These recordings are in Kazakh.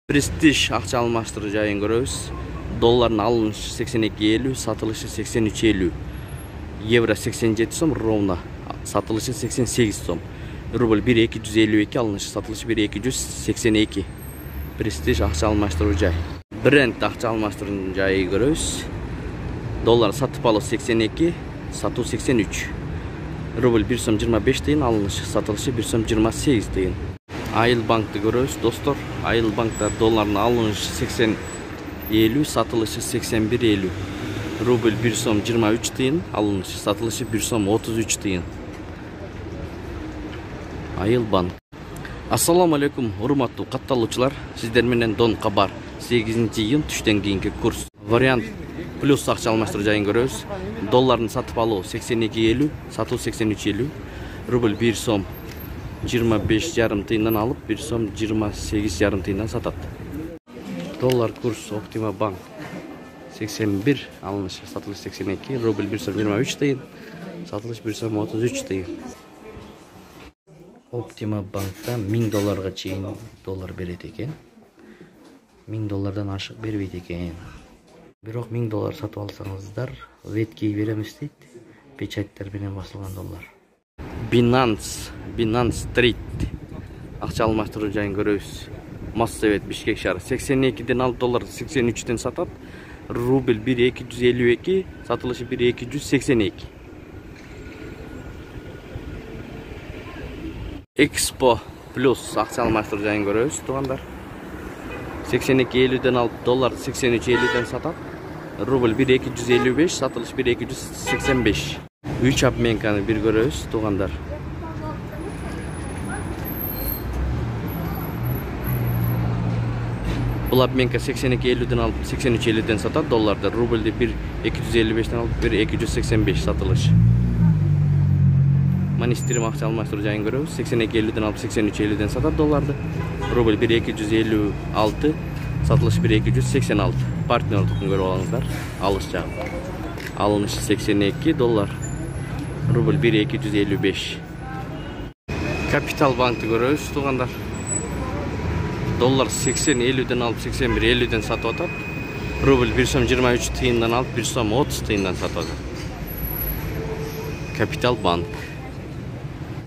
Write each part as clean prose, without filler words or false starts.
Prestij акча алмаштыруу жайын көрөбүз. Доллардын алынышы 82.50, сатылышы 83.50. Евро 87 сом, ровно сатылышы 88 сом. Рубль 1.252, алынышы сатылышы 1.282. Prestij акча алмаштыруу жай. Бренд акча алмаштыруу жайы көрөбүз. Доллар сатып алуу 82, сатуу 83. Рубль 1 сом 25 тыйын, алынышы сатылышы 1 сом 28 тыйын. Айыл банкты көрөбүз, достор. Айыл банкта доллардын алынышы 80.50, сатылышы 81.50. Рубль 1 сом 23 тыйын, алынышы сатылышы 1 сом 33 тыйын. Айыл банк. Ассаламу алейкум, урматтуу катталуучулар. Сиздер менен Дон Кабар. 8-июнь түштөн кийинки курс. Вариант плюс акча алмаштыруу жайын көрөбүз. Доллардын сатып алуу 82.50, сатуу 83.50. Рубль 1 сом 25,5 тыйындан алып, 1 сом 28,5 тыйындан сатат. Доллар курс Оптима банк 81, алынышы сатылыш 82, рубль 1 сом 23 тыйын, сатылыш 1 сом 33 тыйын. Оптима банкта 1000 долларга чейин доллар берет экен. 1000 доллардан ашык бербейт экен. Бирок 1000 доллар сатып алсаңыздар, ветки беремиз дейт. Печаттар менен басылган доллар. Binance Street акча алмаштыруу жайын көрөбүз. Моссовет Бишкек шаары 82ден алып доллар 83ден сатат. Рубль 1.252, сатылышы 1.282. Экспо плюс акча алмаштыруу жайын көрөбүз, туугандар. 82.50ден алып доллар 83.50ден сатат. Рубль 1.255, сатылыш 1.285. 3 обменканы бир көрөбүз, туугандар. Бул обменка 82.50ден алып 83.50ден сатат долларды. Рубльди 1.255ден алып 1.285 сатылыш. Монастырь акча алмаштыруу жайын көрөбүз. 82.50ден алып 83.50ден сатат долларды. Рубль 1.256, сатылыш 1.286. Партнерлуктун көрүп алыңыздар. Алыш жагы. Алынышы 82 доллар. Рубль 1.255. Капитал банкты көрөбүз, туугандар. Доллар 80.50ден алып 81.50ден сатып атат. Рубль 1 сом 23 тыйындан алып 1 сом 30 тыйындан сатып атат. Капитал банк.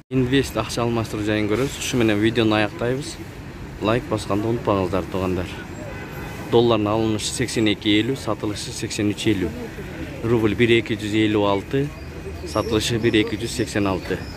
Инвест акча алмаштыруу жайын көрөбүз. Ушу менен видеону аяктайбыз. Лайк басканды унутпаңыздар, туугандар. Доллардын алынышы 82.50, сатылышы 83.50. Рубль 1.256, сатылышы 1.286.